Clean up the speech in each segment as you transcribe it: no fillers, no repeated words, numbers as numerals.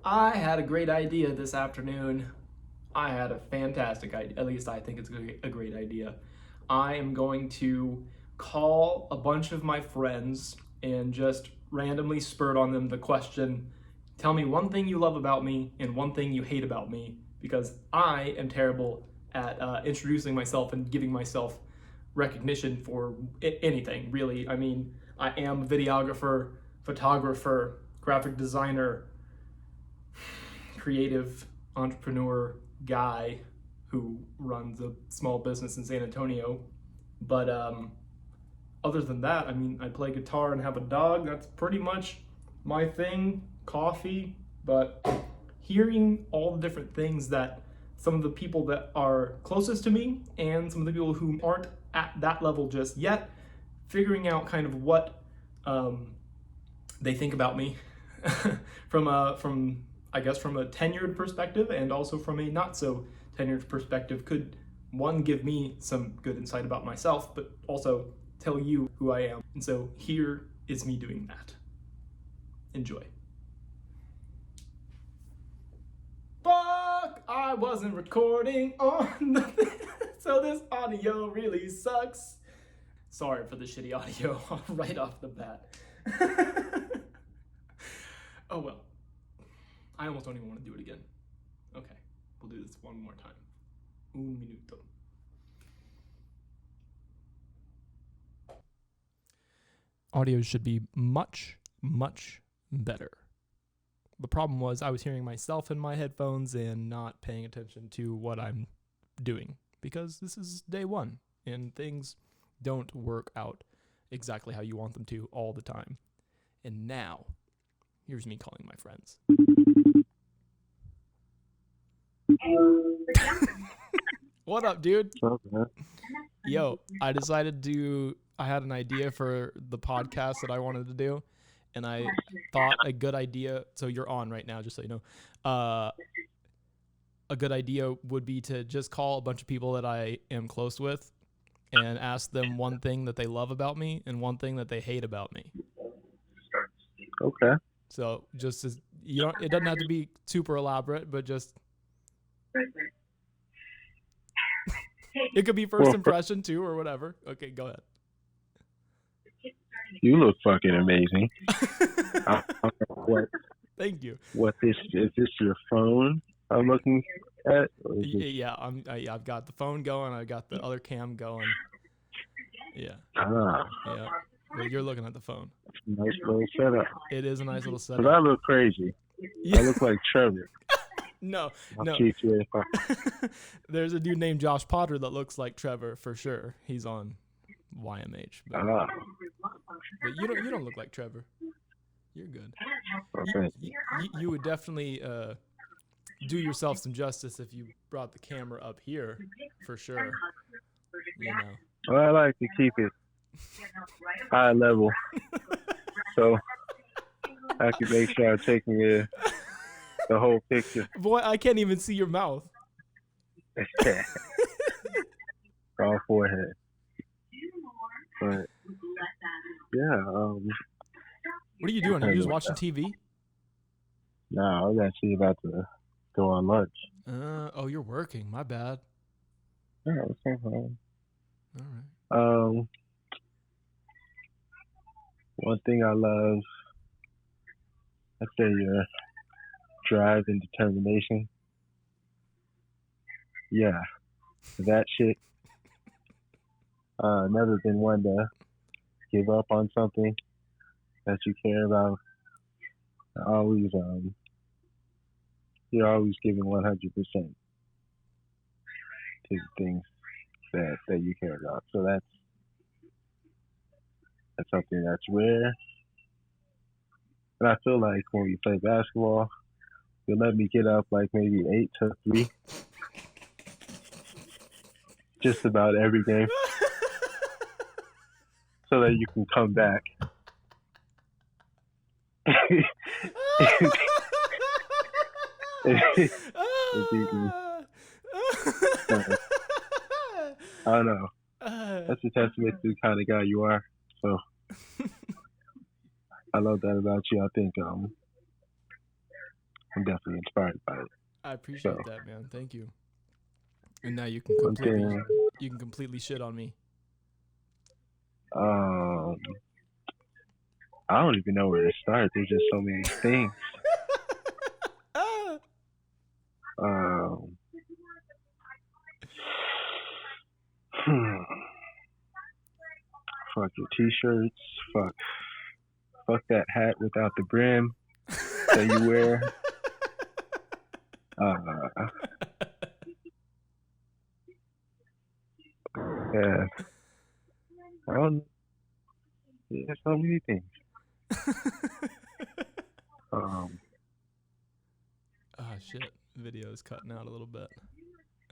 I had a great idea this afternoon. I had a fantastic idea. At least I think it's a great idea. I am going to call a bunch of my friends and just randomly spurt on them the question, tell me one thing you love about me and one thing you hate about me, because I am terrible at introducing myself and giving myself recognition for anything, really. I mean, I am a videographer, photographer, graphic designer, creative entrepreneur guy who runs a small business in San Antonio. But other than that, I mean, I play guitar and have a dog. That's pretty much my thing. Coffee. But hearing all the different things that some of the people that are closest to me and some of the people who aren't at that level just yet, figuring out kind of what they think about me from I guess from a tenured perspective and also from a not so tenured perspective could, one, give me some good insight about myself, but also tell you who I am. And so here is me doing that. Enjoy. Fuck! I wasn't recording on the so this audio really sucks. Sorry for the shitty audio right off the bat. Oh well. I almost don't even want to do it again. Okay, we'll do this one more time. Un minuto. Audio should be much, much better. The problem was I was hearing myself in my headphones and not paying attention to what I'm doing, because this is day one and things don't work out exactly how you want them to all the time. And now, here's me calling my friends. What up, dude? Okay. Yo, I had an idea for the podcast that I wanted to do, and I thought a good idea, so you're on right now, just so you know, a good idea would be to just call a bunch of people that I am close with and ask them one thing that they love about me and one thing that they hate about me. Okay. So just as it doesn't have to be super elaborate, but just it could be first impression too, or whatever. Okay, go ahead. You look fucking amazing. What? Thank you. What is this your phone I'm looking at? Yeah, I've got the phone going. I got the other cam going. Yeah. Yeah. Well, you're looking at the phone. Nice little setup. It is a nice little setup. But I look crazy. Yeah. I look like Trevor. No. Keep you There's a dude named Josh Potter that looks like Trevor for sure. He's on YMH. But you don't look like Trevor. You're good. Okay. You would definitely do yourself some justice if you brought the camera up here, for sure. You know. Well, I like to keep it high level, so I can make sure I'm taking the whole picture. Boy, I can't even see your mouth. All forehead. But yeah. What are you doing? Are you just watching TV? No, I was actually about to go on lunch. Oh, you're working. My bad. Yeah, it's so fine. All right. One thing I love, I say your drive and determination. Yeah, that shit. Never been one to give up on something that you care about. Always, you're always giving 100% to the things that you care about. So that's something that's rare. And I feel like when we play basketball, you'll let me get up like maybe 8 to 3. Just about every game. So that you can come back. I don't know. That's a testament to the kind of guy you are. So I love that about you. I think I'm definitely inspired by it. I appreciate that, man. Thank you. And now you can completely shit on me. I don't even know where to start. There's just so many things. Fuck your t-shirts. Fuck that hat without the brim that you wear. Yeah. I don't. There's so many things. Oh shit! Video is cutting out a little bit.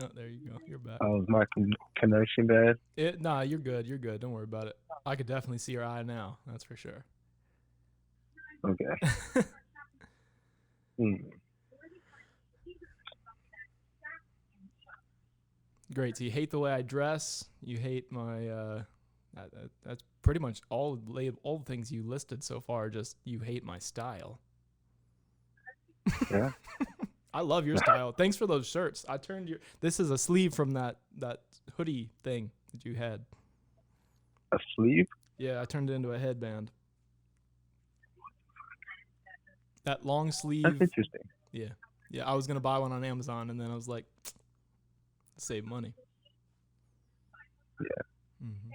Oh, there you go. You're back. Oh, is my connection bad? Nah, you're good. You're good. Don't worry about it. I could definitely see your eye now. That's for sure. Okay. Great. So you hate the way I dress. You hate my. That's pretty much all the things you listed so far. Just you hate my style. Yeah. I love your style. Thanks for those shirts. This is a sleeve from that hoodie thing that you had. A sleeve? Yeah, I turned it into a headband. That long sleeve. That's interesting. Yeah. Yeah, I was going to buy one on Amazon, and then I was like, save money. Yeah. Mm-hmm.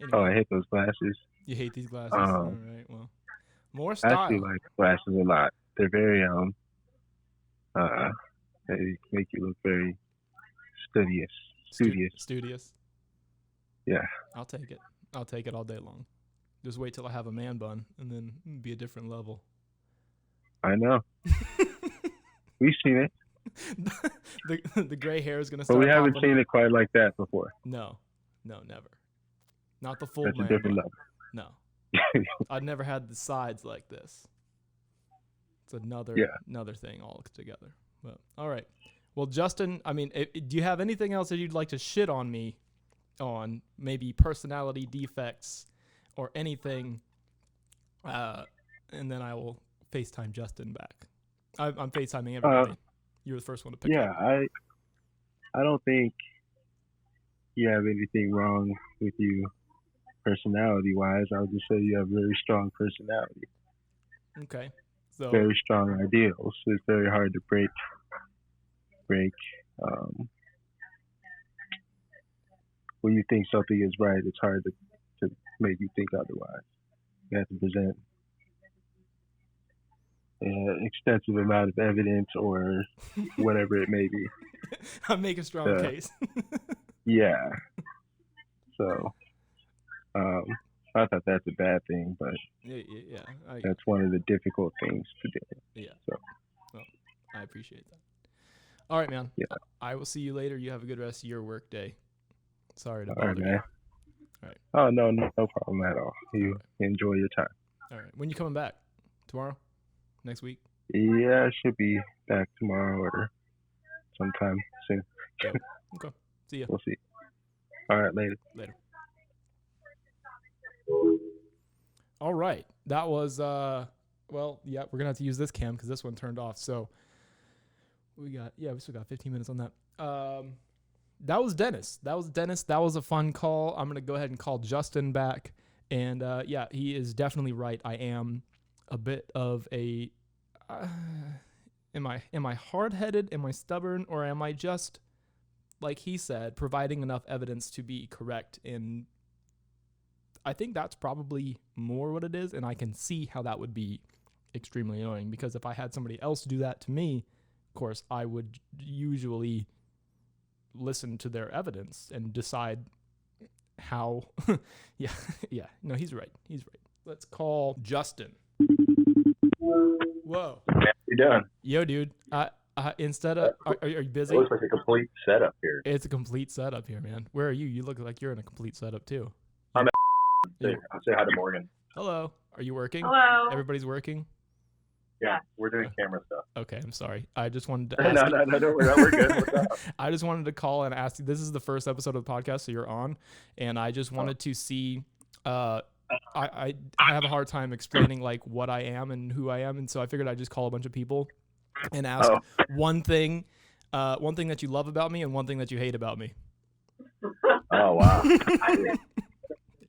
Anyway, Oh, I hate those glasses. You hate these glasses? All right, well. More style. I actually like glasses a lot. They're very, they make you look very studious. Studious? Yeah. I'll take it. I'll take it all day long. Just wait till I have a man bun, and then it'll be a different level. I know. We've seen it. the gray hair is going to start. But we haven't seen it quite like that before. No, never. Not the full That's man a different bun. level. No. I've never had the sides like this. It's another thing altogether. But all right. Well, Justin, I mean, do you have anything else that you'd like to shit on me on? Maybe personality defects or anything, and then I will FaceTime Justin back. I'm FaceTiming everybody. You're the first one to pick up. Yeah, I don't think you have anything wrong with you personality-wise. I would just say you have very strong personality. Okay. So very strong ideals. It's very hard to break. When you think something is right, it's hard to make you think otherwise. You have to present an extensive amount of evidence or whatever it may be. I'll make a strong case. Yeah. So, I thought that's a bad thing, but that's one of the difficult things to do. Yeah. So, well, I appreciate that. All right, man. Yeah. I will see you later. You have a good rest of your work day. Sorry to bother you. Man. All right. Oh, no problem at all. You enjoy your time. All right. When you coming back? Tomorrow? Next week? Yeah, I should be back tomorrow or sometime soon. Yep. Okay. See ya. We'll see. All right, later. All right. That was, well, yeah, we're going to have to use this cam because this one turned off. So we still got 15 minutes on that. That was Dennis. That was a fun call. I'm going to go ahead and call Justin back. And, yeah, he is definitely right. I am a bit of a, am I hard-headed? Am I stubborn? Or am I just, like he said, providing enough evidence to be correct? And I think that's probably more what it is. And I can see how that would be extremely annoying, because if I had somebody else do that to me, of course, I would usually listen to their evidence and decide how. Yeah. No, he's right. Let's call Justin. Whoa. How you doing? Yo, dude. Instead of, are you busy? It looks like a complete setup here. It's a complete setup here, man. Where are you? You look like you're in a complete setup too. I'm at. I'll say hi to Morgan. Hello. Are you working? Hello. Everybody's working? Yeah, we're doing camera stuff. Okay, I'm sorry. I just wanted to No, ask no, no, don't worry. We're good. What's up? I just wanted to call and ask you. This is the first episode of the podcast, so you're on, and I just wanted to see. I have a hard time explaining like what I am and who I am, and so I figured I'd just call a bunch of people and ask one thing that you love about me and one thing that you hate about me. Oh, wow.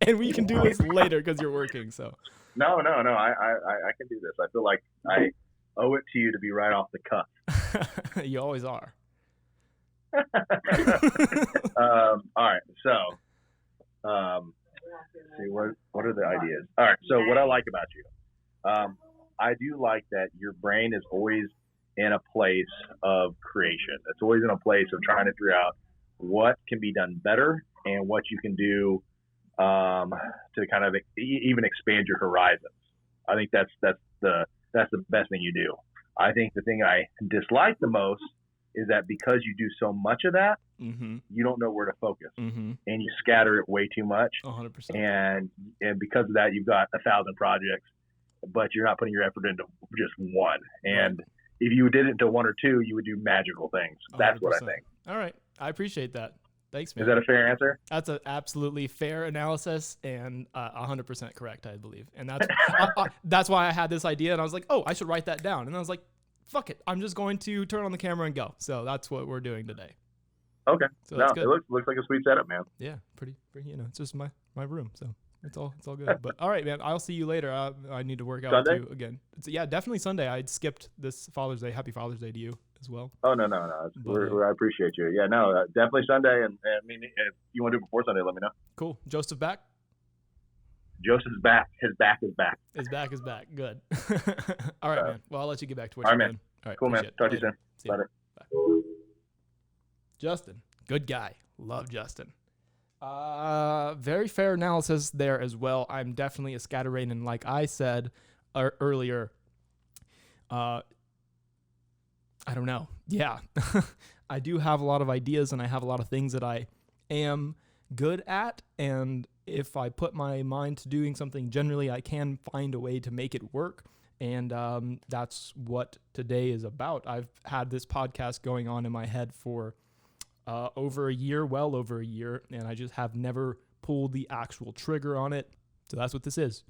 And we can do this later because you're working. So. No. I can do this. I feel like I owe it to you to be right off the cuff. You always are. All right. So, see what are the ideas? All right. So what I like about you, I do like that your brain is always in a place of creation. It's always in a place of trying to figure out what can be done better and what you can do to kind of even expand your horizons. I think that's the best thing you do. I think the thing I dislike the most is that because you do so much of that, you don't know where to focus, and you scatter it way too much. 100%. And because of that, you've got 1,000 projects, but you're not putting your effort into just one. And if you did it into one or two, you would do magical things. That's 100%. What I think. All right, I appreciate that. Thanks, man. Is that a fair answer? That's an absolutely fair analysis and 100% correct, I believe. And that's that's why I had this idea, and I was like, oh, I should write that down. And I was like, fuck it, I'm just going to turn on the camera and go. So that's what we're doing today. Okay. So no, it looks like a sweet setup, man. Yeah, pretty. It's just my room, so it's all good. But all right, man, I'll see you later. I need to work out Sunday? with you again. Yeah, definitely Sunday. I skipped this Father's Day. Happy Father's Day to you as well. Oh, no. I appreciate you. Yeah, no, definitely Sunday. And I mean, if you want to do it before Sunday, let me know. Cool. Joseph back? Joseph's back. His back is back. His back is back. Good. All right, man. Well, I'll let you get back to what you're doing. All right, cool, man. Talk to you soon. Later. Bye. Justin, good guy. Love Justin. Very fair analysis there as well. I'm definitely a scatterbrain, and like I said earlier, I don't know. Yeah, I do have a lot of ideas, and I have a lot of things that I am good at, and if I put my mind to doing something, generally I can find a way to make it work. And that's what today is about. I've had this podcast going on in my head for well over a year, and I just have never pulled the actual trigger on it. So that's what this is.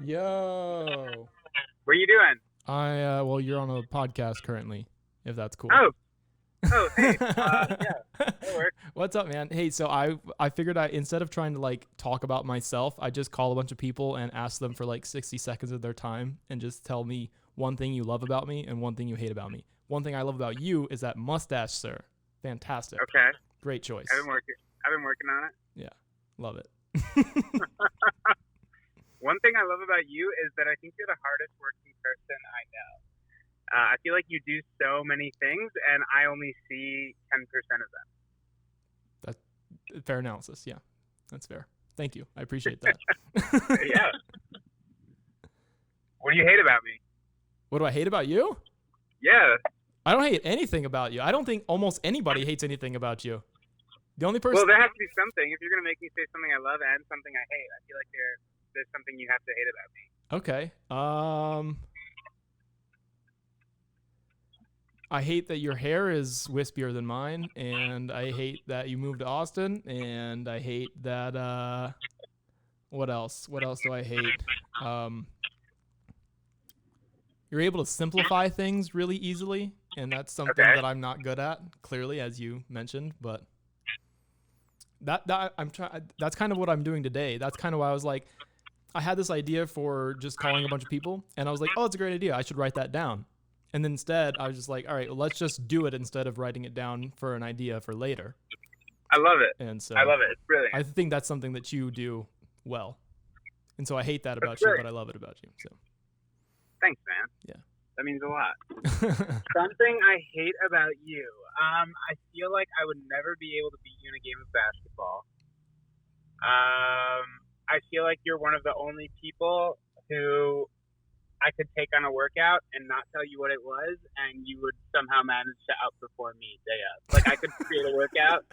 Yo. What are you doing? Well, you're on a podcast currently, if that's cool. Oh, hey. Yeah, that works. What's up, man? Hey, so I figured instead of trying to like talk about myself, I just call a bunch of people and ask them for like 60 seconds of their time and just tell me one thing you love about me and one thing you hate about me. One thing I love about you is that mustache, sir. Fantastic. Okay. Great choice. I've been working on it. Yeah, love it. One thing I love about you is that I think you're the hardest working person I know. I feel like you do so many things, and I only see 10% of them. That's fair analysis. Yeah, that's fair. Thank you. I appreciate that. Yeah. What do you hate about me? What do I hate about you? Yeah. I don't hate anything about you. I don't think almost anybody hates anything about you. The only person. Well, there has to be something. If you're going to make me say something I love and something I hate, I feel like there's something you have to hate about me. Okay. I hate that your hair is wispier than mine, and I hate that you moved to Austin, and I hate that, what else? What else do I hate? You're able to simplify things really easily, and that's something that I'm not good at, clearly, as you mentioned, but that's kind of what I'm doing today. That's kind of why I was like, I had this idea for just calling a bunch of people, and I was like, oh, it's a great idea. I should write that down. And then instead, I was just like, all right, well, let's just do it instead of writing it down for an idea for later. I love it. And so I love it. It's brilliant. I think that's something that you do well. And so I hate that about you, but I love it about you. So thanks, man. Yeah. That means a lot. Something I hate about you. I feel like I would never be able to beat you in a game of basketball. I feel like you're one of the only people who I could take on a workout and not tell you what it was, and you would somehow manage to outperform me day up. Like, I could create a workout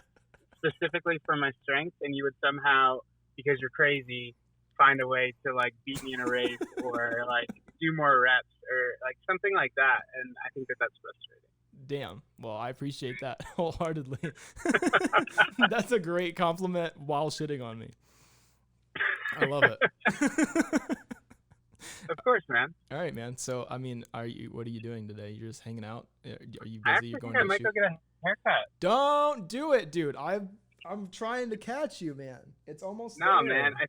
specifically for my strength, and you would somehow, because you're crazy, find a way to like beat me in a race or like do more reps or like something like that. And I think that that's frustrating. Damn. Well, I appreciate that wholeheartedly. That's a great compliment while shitting on me. I love it. Of course, man. All right, man. So, I mean, what are you doing today? You're just hanging out? Are you I busy? actually You're going think I to might shoot? go get a haircut. Don't do it, dude. I'm trying to catch you, man. It's almost No, there. man. I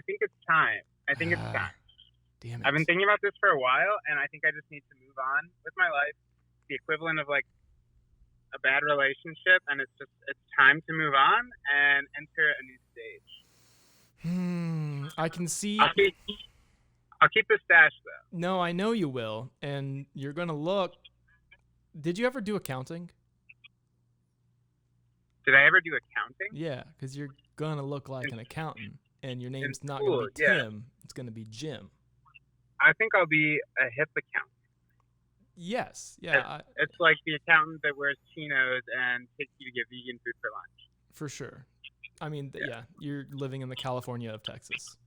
think it's time. I think it's time. Damn it. I've been thinking about this for a while, and I think I just need to move on with my life. The equivalent of like a bad relationship, and it's time to move on and enter a new stage. I can see. I'll keep the stash though. No, I know you will, and you're gonna look. Did you ever do accounting? Did I ever do accounting? Yeah, because you're gonna look like an accountant, and your name's not school, gonna be yeah. Tim. It's gonna be Jim. I think I'll be a hip accountant. Yes. Yeah. It's like the accountant that wears chinos and takes you to get vegan food for lunch. For sure. I mean, yeah, you're living in the California of Texas.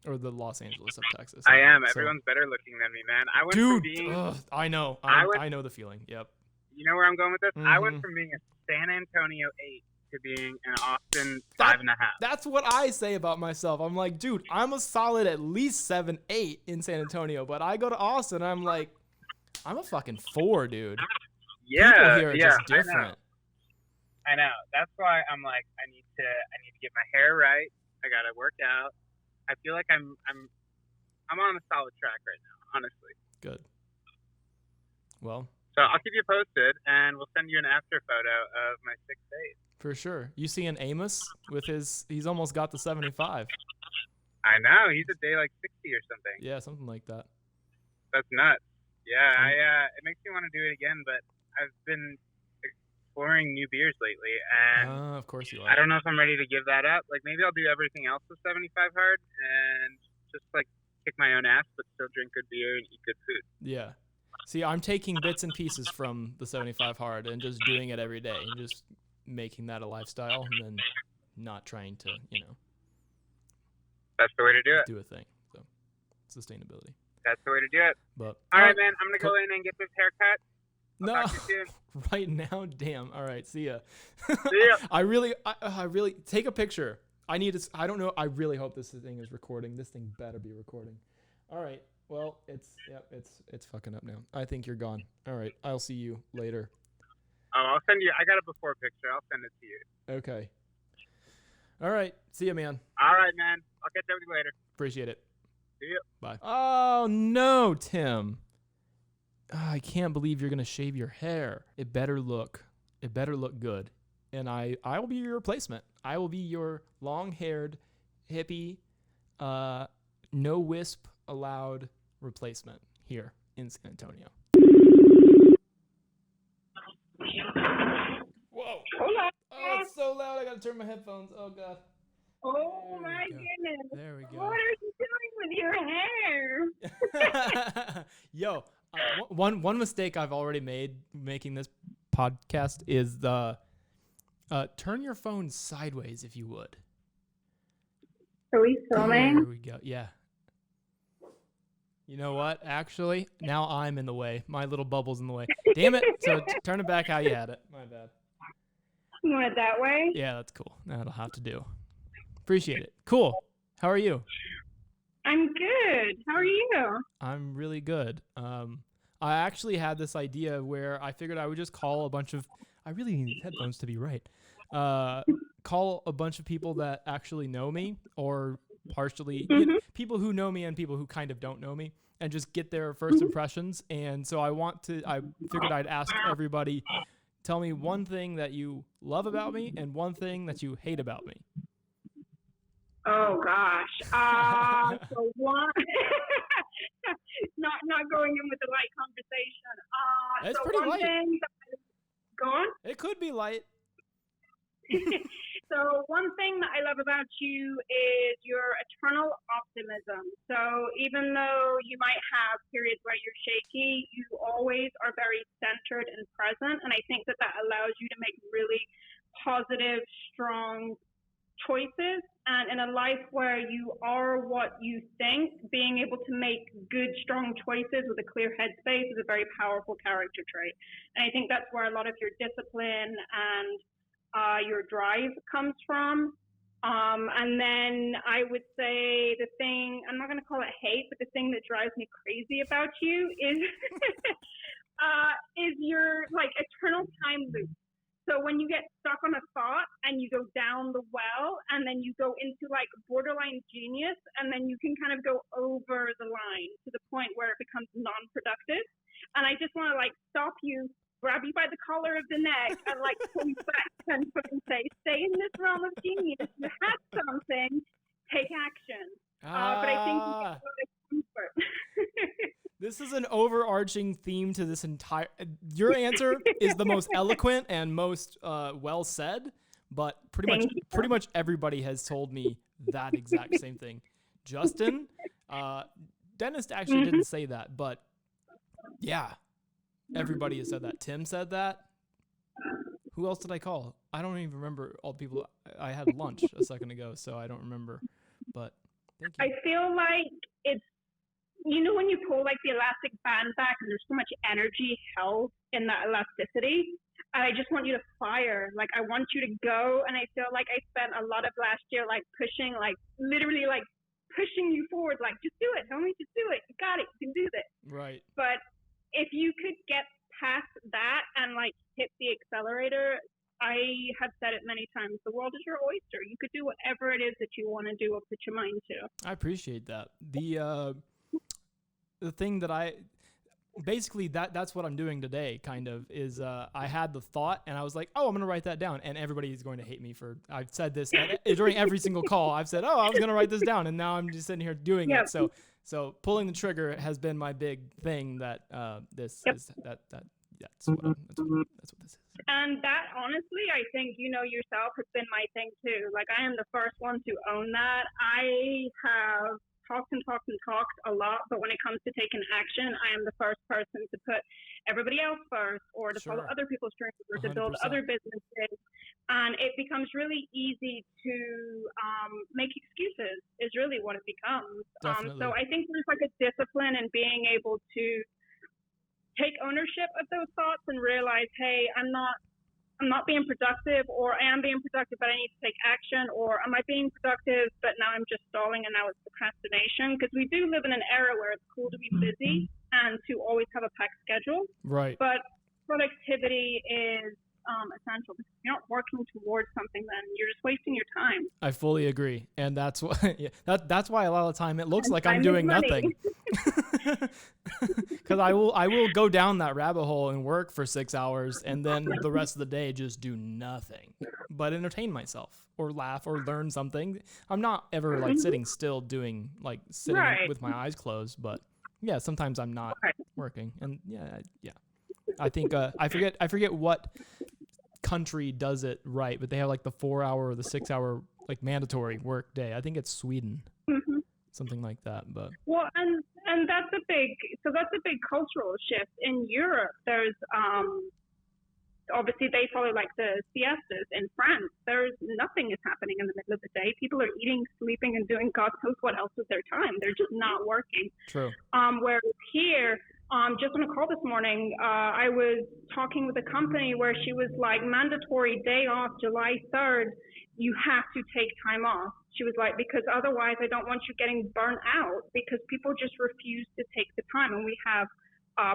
Or the Los Angeles of Texas. I am. So- Everyone's better looking than me, man. I went from Dude, being... I know. I I know the feeling. Yep. You know where I'm going with this? I went Mhm. from being a San Antonio 8 to being an Austin 5.5. That's what I say about myself. I'm like, dude, I'm a solid at least 7-8 in San Antonio, but I go to Austin, I'm like, I'm a fucking 4, dude. Yeah, People here are yeah, just different. I know. That's why I'm like, I need to get my hair right. I gotta work out. I feel like I'm on a solid track right now, honestly. Good. Well, So I'll keep you posted, and we'll send you an after photo of my 6'8". for sure. You seeing Amos with he's almost got the 75. I know. He's a day like 60 or something. Yeah, something like that. That's nuts. Yeah, it makes me want to do it again, but I've been exploring new beers lately, and Of course you are. I don't know if I'm ready to give that up. Like, maybe I'll do everything else with 75 hard and just, like, kick my own ass, but still drink good beer and eat good food. Yeah. See, I'm taking bits and pieces from the 75 hard and just doing it every day and just making that a lifestyle and then not trying to, That's the way to do it. do a thing. So, sustainability. That's the way to do it. But All right, man. I'm going to go in and get this haircut. No, Talk to you soon. right now, damn. All right, see ya. See ya. I really take a picture. I don't know. I really hope this thing is recording. This thing better be recording. All right. Well, it's fucking up now. I think you're gone. All right. I'll see you later. Oh, I'll send you. I got a before picture. I'll send it to you. Okay. All right. See ya, man. All right, man. I'll catch up with you later. Appreciate it. See ya. Bye. Oh no, Tim. I can't believe you're gonna shave your hair. It better look good. And I will be your replacement. I will be your long-haired, hippie, no wisp allowed replacement here in San Antonio. Whoa. Hola. Oh, it's so loud. I gotta turn my headphones. Oh god. Oh There my we go. goodness. There we What go. are you doing with your hair? Yo, one mistake I've already made making this podcast is turn your phone sideways if you would. Are we filming? There we go. Yeah. You know what? Actually, now I'm in the way. My little bubble's in the way. Damn it. So turn it back how you had it. My bad. You want it that way? Yeah, that's cool. That'll have to do. Appreciate it. Cool. How are you? I'm good. How are you? I'm really good. I actually had this idea where I figured I would just call a bunch of. I really need headphones to be right. Call a bunch of people that actually know me, or partially people who know me and people who kind of don't know me, and just get their first impressions. And so I figured I'd ask everybody, tell me one thing that you love about me and one thing that you hate about me. Oh gosh. So one. not going in with the light conversation. It's so pretty one light. thing. Go on. It could be light. So one thing that I love about you is your eternal optimism. So even though you might have periods where you're shaky, you always are very centered and present. And I think that allows you to make really positive, strong choices, and in a life where you are what you think, being able to make good, strong choices with a clear headspace is a very powerful character trait. And I think that's where a lot of your discipline and your drive comes from. And then I would say the thing, I'm not going to call it hate, but the thing that drives me crazy about you is is your like eternal time loop. So when you get stuck on a thought and you go down the well and then you go into like borderline genius and then you can kind of go over the line to the point where it becomes non-productive. And I just want to like stop you, grab you by the collar of the neck and like pull you back 10 foot and say, stay in this realm of genius. You have something, take action. But I think you get a lot of comfort. This is an overarching theme to this entire. Your answer is the most eloquent and most well said, but pretty much everybody has told me that exact same thing. Justin, Dennis actually didn't say that, but yeah, everybody has said that. Tim said that. Who else did I call? I don't even remember all the people. I had lunch a second ago, so I don't remember. But thank you. I feel like it's. You know when you pull like the elastic band back and there's so much energy held in that elasticity? I just want you to fire. Like I want you to go, and I feel like I spent a lot of last year like pushing, like literally like pushing you forward, like just do it, homie, just do it. You got it, you can do this. Right. But if you could get past that and like hit the accelerator, I have said it many times, the world is your oyster. You could do whatever it is that you want to do or put your mind to. I appreciate that. The thing that basically that's what I'm doing today kind of is I had the thought and I was like, oh, I'm going to write that down. And everybody is going to hate me for, I've said this during every single call. I've said, oh, I was going to write this down. And now I'm just sitting here doing it. So pulling the trigger has been my big thing that that's what this is. And that honestly, I think, you know, yourself has been my thing too. Like I am the first one to own that. I have talked a lot, but when it comes to taking action, I am the first person to put everybody else first or to follow other people's dreams or to 100%. Build other businesses. And it becomes really easy to make excuses is really what it becomes. So I think there's like a discipline in being able to take ownership of those thoughts and realize, hey, I'm not being productive, or I am being productive, but I need to take action, or am I being productive, but now I'm just stalling and now it's procrastination? Because we do live in an era where it's cool to be busy and to always have a packed schedule. Right. But productivity is essential. Because if you're not working towards something, then you're just wasting your time. I fully agree. And that's why, that's why a lot of the time it looks like I'm doing nothing. Because I will go down that rabbit hole and work for 6 hours and then the rest of the day just do nothing but entertain myself or laugh or learn something. I'm not ever like sitting still doing like sitting with my eyes closed, but yeah, sometimes I'm not working. And yeah. I think I forget what country does it right, but they have like the 4 hour or the 6 hour like mandatory work day. I think it's Sweden. Something like that. But well, and that's a big cultural shift in Europe. There's obviously they follow like the siestas in France. There's nothing is happening in the middle of the day. People are eating, sleeping, and doing God knows what else with their time. They're just not working. True. Whereas here, just on a call this morning, I was talking with a company where she was like, mandatory day off July 3rd. You have to take time off. She was like, because otherwise I don't want you getting burnt out, because people just refuse to take the time. And we have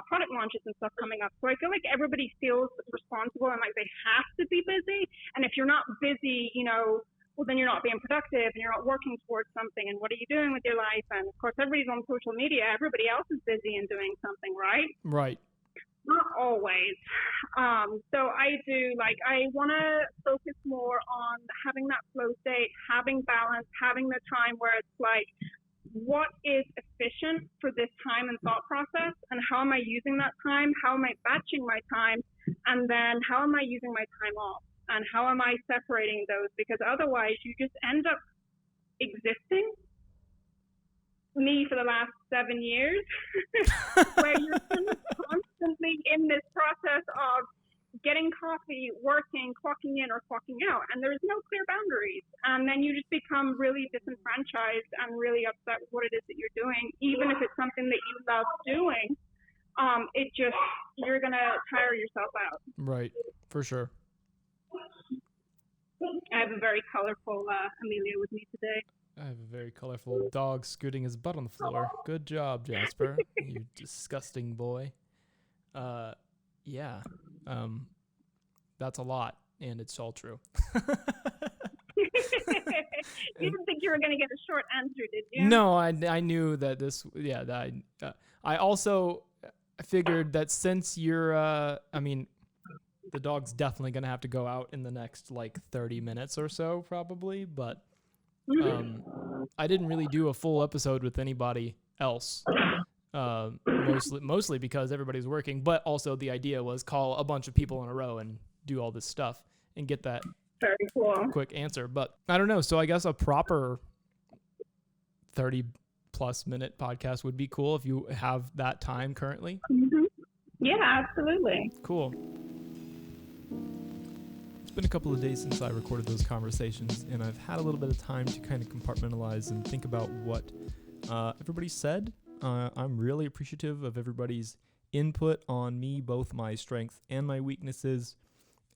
product launches and stuff coming up. So I feel like everybody feels responsible and like they have to be busy. And if you're not busy, you know, well, then you're not being productive and you're not working towards something. And what are you doing with your life? And of course, everybody's on social media. Everybody else is busy and doing something, right? Right. Not always. So I want to focus more on having that flow state, having balance, having the time where it's like, what is efficient for this time and thought process, and how am I using that time? How am I batching my time? And then how am I using my time off? And how am I separating those? Because otherwise you just end up existing. Me for the last 7 years, where you're constantly in this process of getting coffee, working, clocking in or clocking out, and there's no clear boundaries. And then you just become really disenfranchised and really upset with what it is that you're doing, even if it's something that you love doing. You're gonna tire yourself out. Right, for sure. I have a very colorful Amelia with me today. I have a very colorful dog scooting his butt on the floor. Good job, Jasper. You disgusting boy. Yeah. That's a lot, and it's all true. You didn't think you were going to get a short answer, did you? No, I knew that this. Yeah, that I also figured that since you're, the dog's definitely gonna have to go out in the next like 30 minutes or so, probably. But I didn't really do a full episode with anybody else. Mostly because everybody's working, but also the idea was call a bunch of people in a row and do all this stuff and get that very cool quick answer. But I don't know. So I guess a proper 30+ minute podcast would be cool if you have that time currently. Mm-hmm. Yeah, absolutely. Cool. It's been a couple of days since I recorded those conversations, and I've had a little bit of time to kind of compartmentalize and think about what everybody said. I'm really appreciative of everybody's input on me, both my strengths and my weaknesses,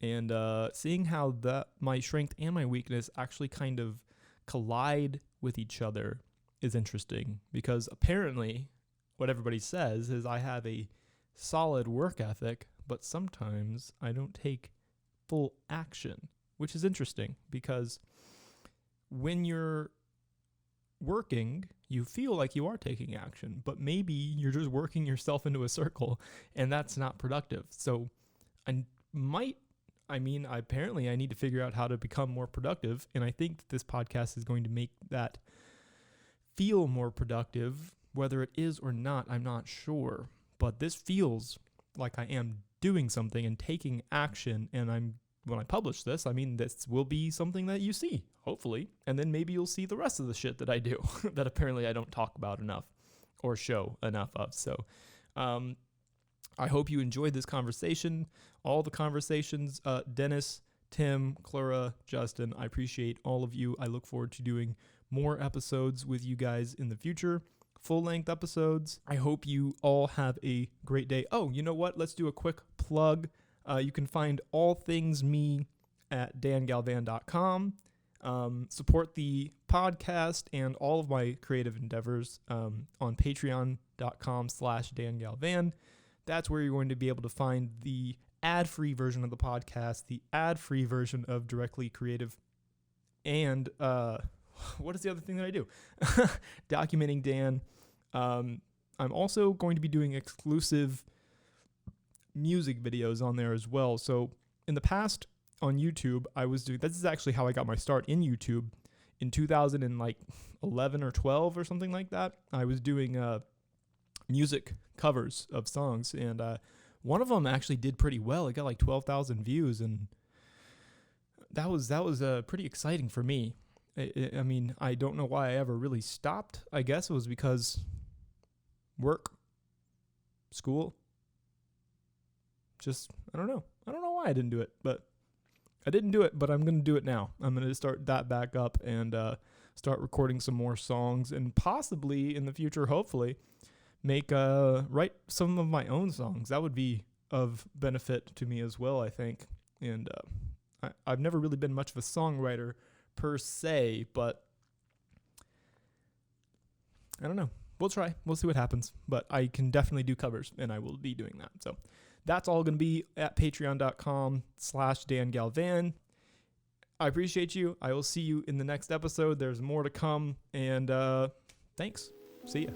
and seeing how my strength and my weakness actually kind of collide with each other is interesting, because apparently what everybody says is I have a solid work ethic, but sometimes I don't take full action, which is interesting because when you're working, you feel like you are taking action, but maybe you're just working yourself into a circle, and that's not productive. So apparently I need to figure out how to become more productive, and I think that this podcast is going to make that feel more productive. Whether it is or not, I'm not sure, but this feels like I am doing something and taking action, and when I publish this, this will be something that you see, hopefully, and then maybe you'll see the rest of the shit that I do that apparently I don't talk about enough or show enough of. So I hope you enjoyed this conversation, all the conversations. Dennis, Tim, Clara, Justin, I appreciate all of you. I look forward to doing more episodes with you guys in the future, full-length episodes. I hope you all have a great day. Oh, you know what? Let's do a quick plug. You can find all things me at dangalvan.com. Support the podcast and all of my creative endeavors on patreon.com/dangalvan. That's where you're going to be able to find the ad-free version of the podcast, the ad-free version of Directly Creative, and what is the other thing that I do? Documenting Dan. I'm also going to be doing exclusive music videos on there as well. So in the past on YouTube, this is actually how I got my start in YouTube in 2011 or 12 or something like that. I was doing music covers of songs, and one of them actually did pretty well. It got like 12,000 views, and that was pretty exciting for me. I don't know why I ever really stopped. I guess it was because work, school, I don't know why I didn't do it, but I didn't do it, but I'm going to do it now. I'm going to start that back up and start recording some more songs, and possibly in the future, hopefully, write some of my own songs. That would be of benefit to me as well, I think. And I've never really been much of a songwriter per se, but I don't know. We'll try. We'll see what happens. But I can definitely do covers, and I will be doing that. So that's all going to be at patreon.com/dangalvan. I appreciate you. I will see you in the next episode. There's more to come, and thanks. See ya.